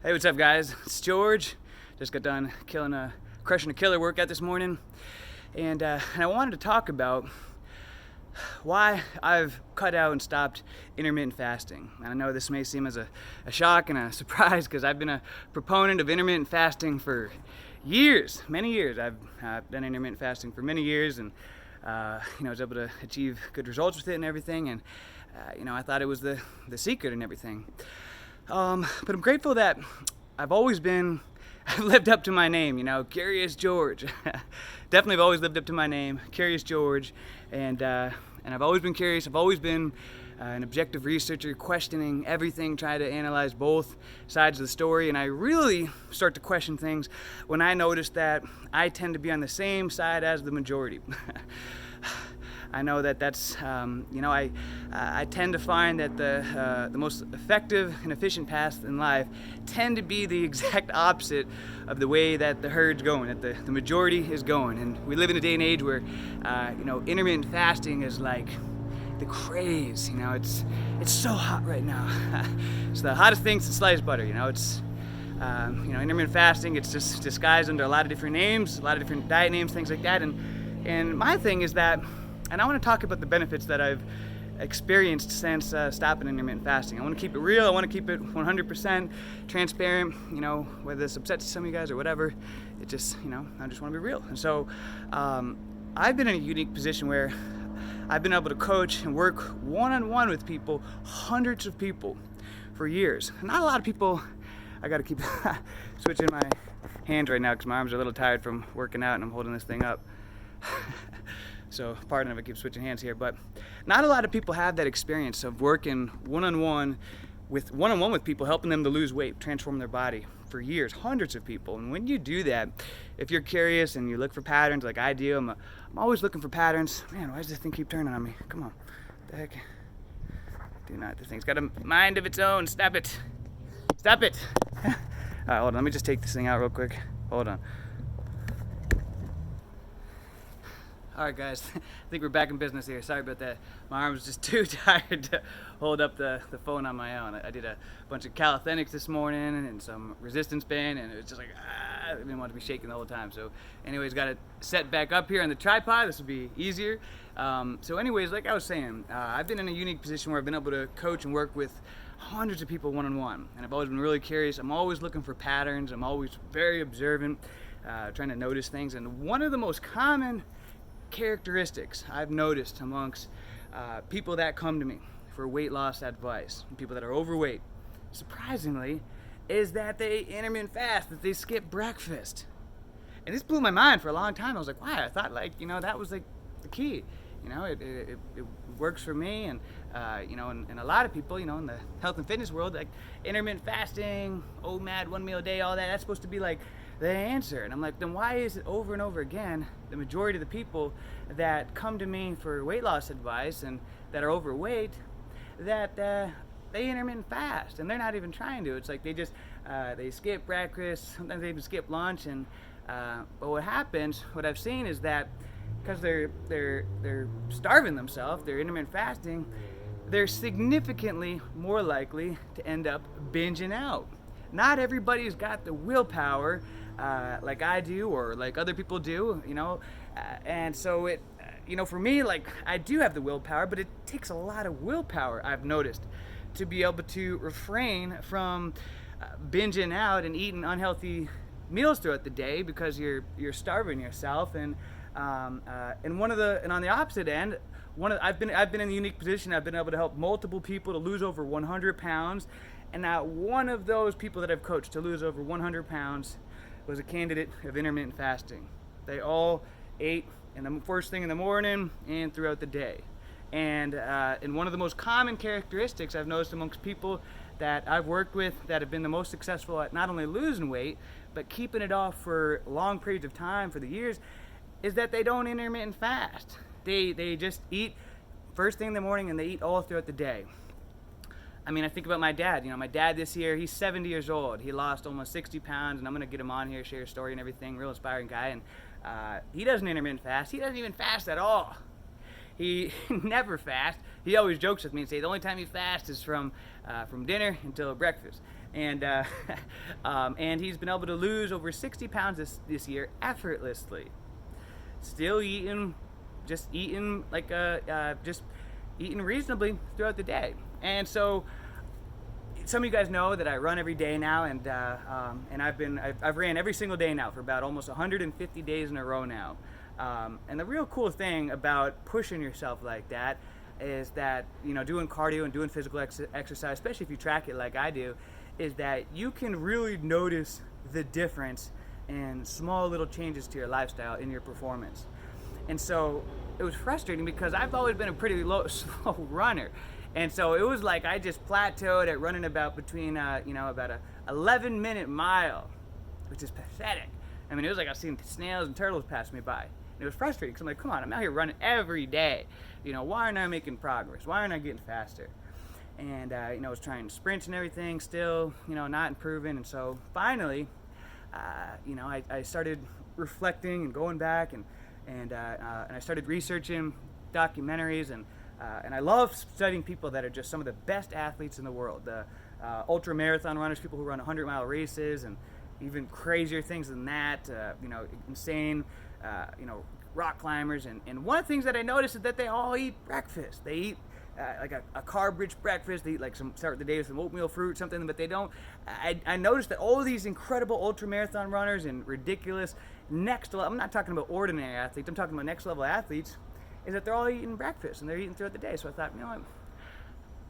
Hey, what's up, guys? It's George. Just got done crushing a killer workout this morning, and I wanted to talk about why I've cut out and stopped intermittent fasting. And I know this may seem as a shock and a surprise because I've been a proponent of intermittent fasting for years, many years. I've done intermittent fasting for many years, and I was able to achieve good results with it and everything. And I thought it was the secret and everything. But I'm grateful that I've lived up to my name, Curious George. Definitely have always lived up to my name, Curious George. And I've always been curious. I've always been an objective researcher, questioning everything, trying to analyze both sides of the story. And I really start to question things when I notice that I tend to be on the same side as the majority. I know that's, I tend to find that the most effective and efficient paths in life tend to be the exact opposite of the way that the herd's going, that the majority is going. And we live in a day and age where, intermittent fasting is like the craze. It's so hot right now. It's the hottest thing since sliced butter. It's intermittent fasting. It's just disguised under a lot of different names, a lot of different diet names, things like that. And my thing is that. And I want to talk about the benefits that I've experienced since stopping intermittent fasting. I want to keep it real. I want to keep it 100% transparent, whether this upsets some of you guys or whatever. It just, I just want to be real. And so I've been in a unique position where I've been able to coach and work one-on-one with people, hundreds of people, for years. Not a lot of people. I got to keep switching my hands right now because my arms are a little tired from working out and I'm holding this thing up. So pardon if I keep switching hands here, but not a lot of people have that experience of working one-on-one with people, helping them to lose weight, transform their body for years, hundreds of people. And when you do that, if you're curious and you look for patterns like I do, I'm always looking for patterns. Man, why does this thing keep turning on me? Come on, what the heck? Do not, this thing's got a mind of its own. Stop it. Stop it. All right, hold on, let me just take this thing out real quick. Hold on. All right, guys, I think we're back in business here. Sorry about that. My arm was just too tired to hold up the phone on my own. I did a bunch of calisthenics this morning and some resistance band, and it was just like, I didn't want to be shaking the whole time. So anyways, got it set back up here on the tripod. This will be easier. So anyways, like I was saying, I've been in a unique position where I've been able to coach and work with hundreds of people one-on-one. And I've always been really curious. I'm always looking for patterns. I'm always very observant, trying to notice things. And one of the most common characteristics I've noticed amongst people that come to me for weight loss advice, people that are overweight, surprisingly, is that they intermittent fast, that they skip breakfast. And this blew my mind for a long time. I was like, why? I thought that was like the key. It works for me, and and a lot of people, in the health and fitness world, like intermittent fasting, OMAD, 1 meal a day, all that's supposed to be like the answer. And I'm like, then why is it over and over again the majority of the people that come to me for weight loss advice and that are overweight, that they intermittent fast and they're not even trying to? It's like they just they skip breakfast, sometimes they even skip lunch. And but what happens, what I've seen is that because they're starving themselves, they're intermittent fasting, they're significantly more likely to end up binging out. Not everybody's got the willpower like I do or like other people do, and so it, for me, like I do have the willpower, but it takes a lot of willpower, I've noticed, to be able to refrain from binging out and eating unhealthy meals throughout the day because you're starving yourself. And on the opposite end, I've been in a unique position. I've been able to help multiple people to lose over 100 pounds. And not one of those people that I've coached to lose over 100 pounds was a candidate of intermittent fasting. They all ate in the first thing in the morning and throughout the day. And one of the most common characteristics I've noticed amongst people that I've worked with that have been the most successful at not only losing weight, but keeping it off for long periods of time, for the years, is that they don't intermittent fast. They just eat first thing in the morning and they eat all throughout the day. I mean, I think about my dad. My dad this year, he's 70 years old. He lost almost 60 pounds, and I'm going to get him on here, share his story and everything. Real inspiring guy. And he doesn't intermittent fast. He doesn't even fast at all. He never fasts. He always jokes with me and says the only time he fasts is from dinner until breakfast. and and he's been able to lose over 60 pounds this year effortlessly. Still eating, just eating reasonably throughout the day. And so some of you guys know that I run every day now, and I've ran every single day now for about almost 150 days in a row now. And the real cool thing about pushing yourself like that is that, doing cardio and doing physical exercise, especially if you track it like I do, is that you can really notice the difference in small little changes to your lifestyle in your performance. And so it was frustrating because I've always been a pretty slow runner. And so it was like I just plateaued at running about between, about a 11-minute mile, which is pathetic. I mean, it was like I was seeing snails and turtles pass me by. And it was frustrating because I'm like, come on, I'm out here running every day. Why aren't I making progress? Why aren't I getting faster? And, I was trying sprints and everything, still, not improving. And so finally, I started reflecting and going back, and I started researching documentaries, and I love studying people that are just some of the best athletes in the world. The ultra marathon runners, people who run 100-mile races, and even crazier things than that. Insane, rock climbers. And one of the things that I noticed is that they all eat breakfast. They eat like a carb-rich breakfast. They eat start the day with some oatmeal fruit, something, but they don't. I noticed that all of these incredible ultra marathon runners and ridiculous next level. I'm not talking about ordinary athletes. I'm talking about next level athletes. Is that they're all eating breakfast and they're eating throughout the day. So I thought, what?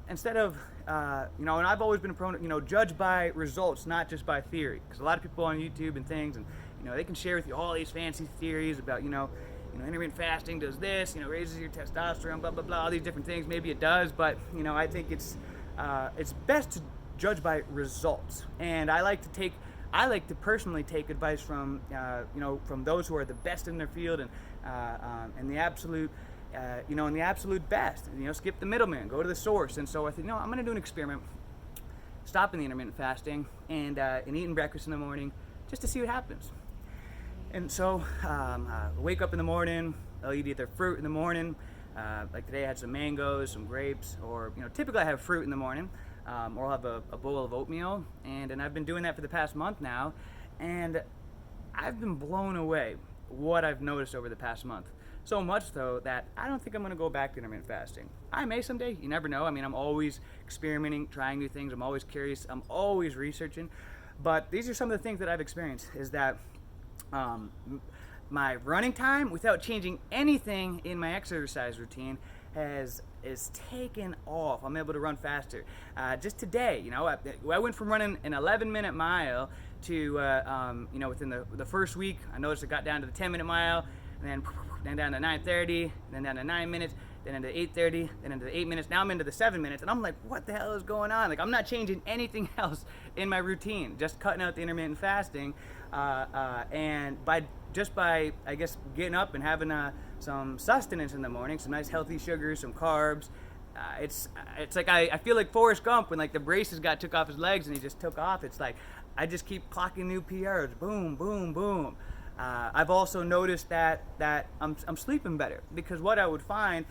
Instead of, and I've always been a proponent, judge by results, not just by theory. Because a lot of people on YouTube and things, and they can share with you all these fancy theories about, intermittent fasting does this, raises your testosterone, blah blah blah, all these different things. Maybe it does, but I think it's best to judge by results. And I like to personally take advice from from those who are the best in their field and the absolute and the absolute best. Skip the middleman, go to the source. And so I think, I'm going to do an experiment, stopping the intermittent fasting and eating breakfast in the morning, just to see what happens. And so wake up in the morning, I'll eat either fruit in the morning, like today I had some mangoes, some grapes, or typically I have fruit in the morning, or I'll have a bowl of oatmeal, and I've been doing that for the past month now, and I've been blown away what I've noticed over the past month. So much though that I don't think I'm going to go back to intermittent fasting. I may someday, you never know. I mean, I'm always experimenting, trying new things. I'm always curious. I'm always researching. But these are some of the things that I've experienced, is that my running time, without changing anything in my exercise routine, is taken off. I'm able to run faster. Just today, I went from running an 11-minute mile to, within the first week, I noticed I got down to the 10-minute mile, and then down to 9:30, then down to 9 minutes, then into 8:30, then into the 8 minutes. Now I'm into the 7 minutes, and I'm like, what the hell is going on? Like, I'm not changing anything else in my routine, just cutting out the intermittent fasting, and by I guess getting up and having some sustenance in the morning, some nice healthy sugars, some carbs. It's like I feel like Forrest Gump when the braces took off his legs and he just took off. It's like I just keep clocking new PRs, boom, boom, boom. I've also noticed that I'm sleeping better, because what I would find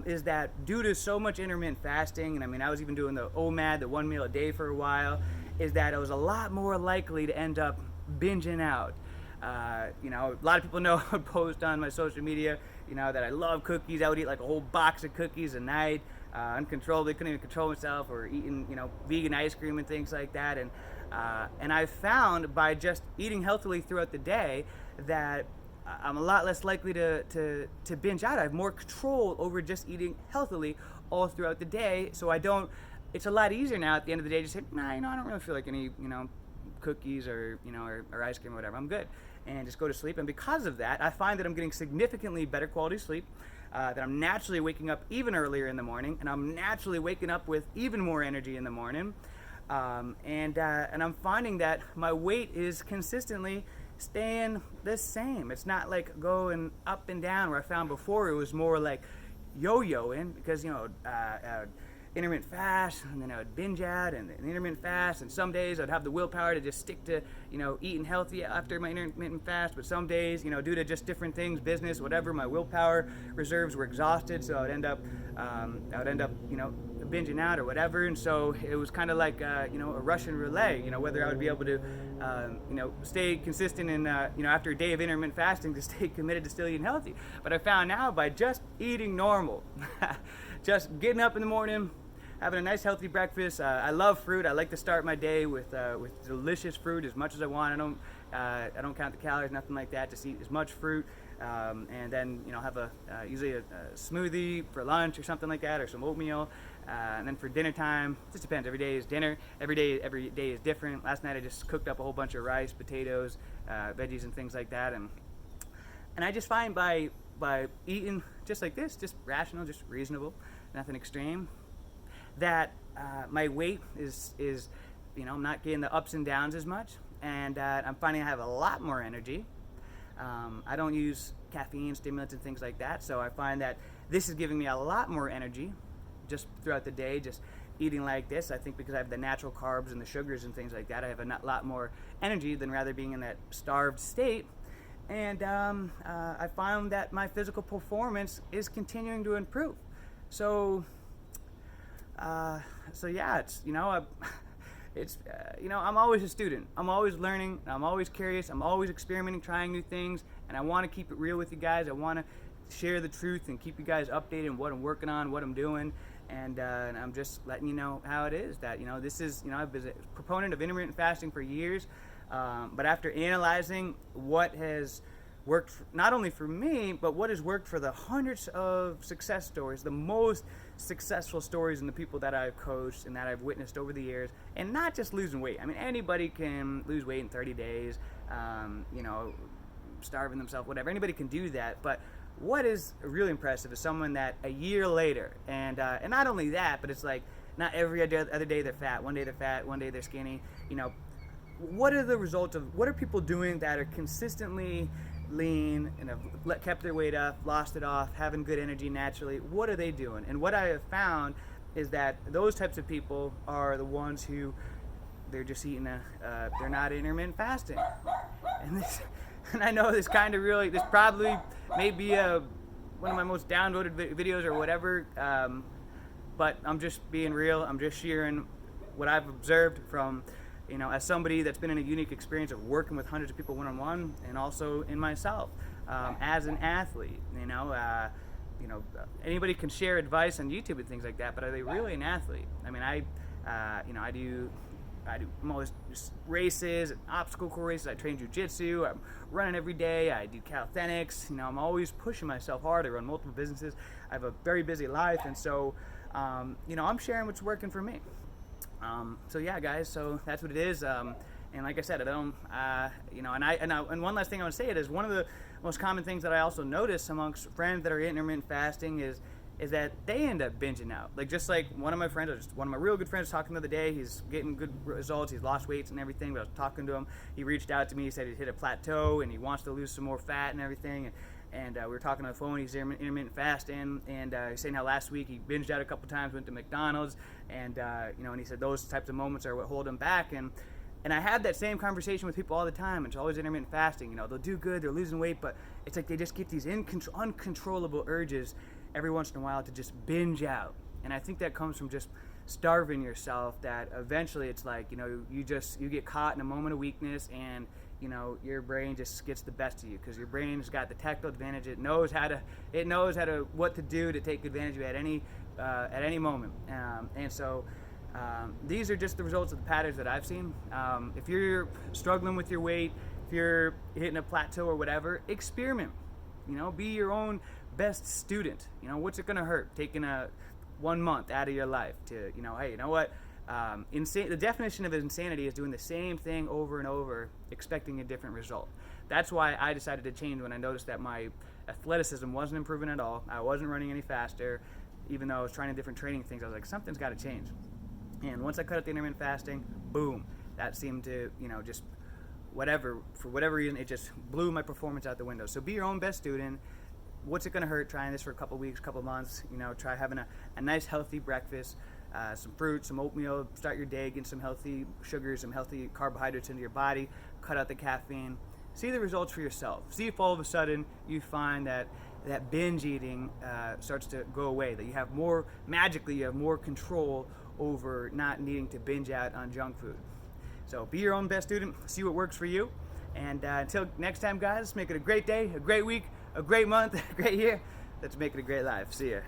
is that due to so much intermittent fasting, and I was even doing the OMAD, the 1 meal a day for a while, is that I was a lot more likely to end up binging out. A lot of people know I post on my social media, that I love cookies. I would eat like a whole box of cookies a night, uncontrollably, couldn't even control myself, or eating, vegan ice cream and things like that. And I found by just eating healthily throughout the day that I'm a lot less likely to binge out. I have more control over just eating healthily all throughout the day. So it's a lot easier now at the end of the day to say, I don't really feel like any, cookies or ice cream or whatever. I'm good. And just go to sleep. And because of that, I find that I'm getting significantly better quality sleep, that I'm naturally waking up even earlier in the morning, and I'm naturally waking up with even more energy in the morning. And I'm finding that my weight is consistently staying the same. It's not like going up and down, where I found before it was more like yo-yoing, because intermittent fast, and then I would binge out and intermittent fast, and some days I'd have the willpower to just stick to, eating healthy after my intermittent fast, but some days, due to just different things, business, whatever, my willpower reserves were exhausted, so I would end up, binging out or whatever, and so it was kind of like, a Russian relay, whether I would be able to, stay consistent and, after a day of intermittent fasting to stay committed to still eating healthy. But I found now by just eating normal, just getting up in the morning, having a nice healthy breakfast. I love fruit. I like to start my day with delicious fruit as much as I want. I don't count the calories, nothing like that. Just eat as much fruit, and then have usually a smoothie for lunch or something like that, or some oatmeal. And then for dinner time, just depends. Every day is dinner. Every day is different. Last night I just cooked up a whole bunch of rice, potatoes, veggies, and things like that. And I just find by eating just like this, just rational, just reasonable, nothing extreme, that my weight is I'm not getting the ups and downs as much, and I'm finding I have a lot more energy. I don't use caffeine, stimulants, and things like that, so I find that this is giving me a lot more energy just throughout the day, just eating like this. I think because I have the natural carbs and the sugars and things like that, I have a lot more energy than rather being in that starved state. And I found that my physical performance is continuing to improve. So yeah, I'm always a student. I'm always learning. I'm always curious. I'm always experimenting, trying new things, and I want to keep it real with you guys. I want to share the truth and keep you guys updated on what I'm working on, what I'm doing, and I'm just letting you know how it is. That this is I've been a proponent of intermittent fasting for years, but after analyzing what has worked not only for me, but what has worked for the hundreds of success stories, the most successful stories in the people that I've coached and that I've witnessed over the years, and not just losing weight. I mean, anybody can lose weight in 30 days, starving themselves, whatever. Anybody can do that, but what is really impressive is someone that a year later, and not only that, but it's like not every other day they're fat. One day they're fat, one day they're skinny. What are the results of, what are people doing that are consistently lean and have kept their weight up, lost it off, having good energy naturally? What are they doing? And what I have found is that those types of people are the ones who they're just eating they're not intermittent fasting. And I know this probably may be one of my most downvoted videos or whatever, but I'm just being real. I'm just sharing what I've observed from as somebody that's been in a unique experience of working with hundreds of people one-on-one, and also in myself as an athlete. Anybody can share advice on YouTube and things like that, but are they really an athlete? I mean, I'm always just races, and obstacle course races. I train jiu-jitsu. I'm running every day. I do calisthenics. I'm always pushing myself hard. I run multiple businesses. I have a very busy life, and so I'm sharing what's working for me. So yeah, guys, so that's what it is. And like I said, I don't, and one last thing I want to say is one of the most common things that I also notice amongst friends that are intermittent fasting is that they end up binging out. Just like one of my real good friends talking the other day, he's getting good results, he's lost weights and everything, but I was talking to him, he reached out to me, he said he'd hit a plateau and he wants to lose some more fat and everything. And we were talking on the phone. He's intermittent fasting, and he's saying how last week he binged out a couple times, went to McDonald's, and and he said those types of moments are what hold him back. And I had that same conversation with people all the time. It's always intermittent fasting. They'll do good, they're losing weight, but it's like they just get these uncontrollable urges every once in a while to just binge out. And I think that comes from just starving yourself. That eventually it's like you get caught in a moment of weakness, and your brain just gets the best of you because your brain has got the tactile advantage. It knows what to do to take advantage of it at any moment. And so these are just the results of the patterns that I've seen. If you're struggling with your weight, if you're hitting a plateau or whatever, experiment. Be your own best student. What's it going to hurt? Taking 1 month out of your life to, hey, you know what? The definition of insanity is doing the same thing over and over, expecting a different result. That's why I decided to change when I noticed that my athleticism wasn't improving at all. I wasn't running any faster, even though I was trying different training things. I was like, something's got to change. And once I cut out the intermittent fasting, boom, that seemed to, just for whatever reason, it just blew my performance out the window. So be your own best student. What's it going to hurt trying this for a couple weeks, couple months? Try having a nice healthy breakfast. some fruit, some oatmeal, start your day, get some healthy sugars, some healthy carbohydrates into your body, cut out the caffeine. See the results for yourself. See if all of a sudden you find that binge eating starts to go away, that you have more, magically you have more control over not needing to binge out on junk food. So be your own best student, see what works for you, and until next time guys, make it a great day, a great week, a great month, a great year. Let's make it a great life. See ya.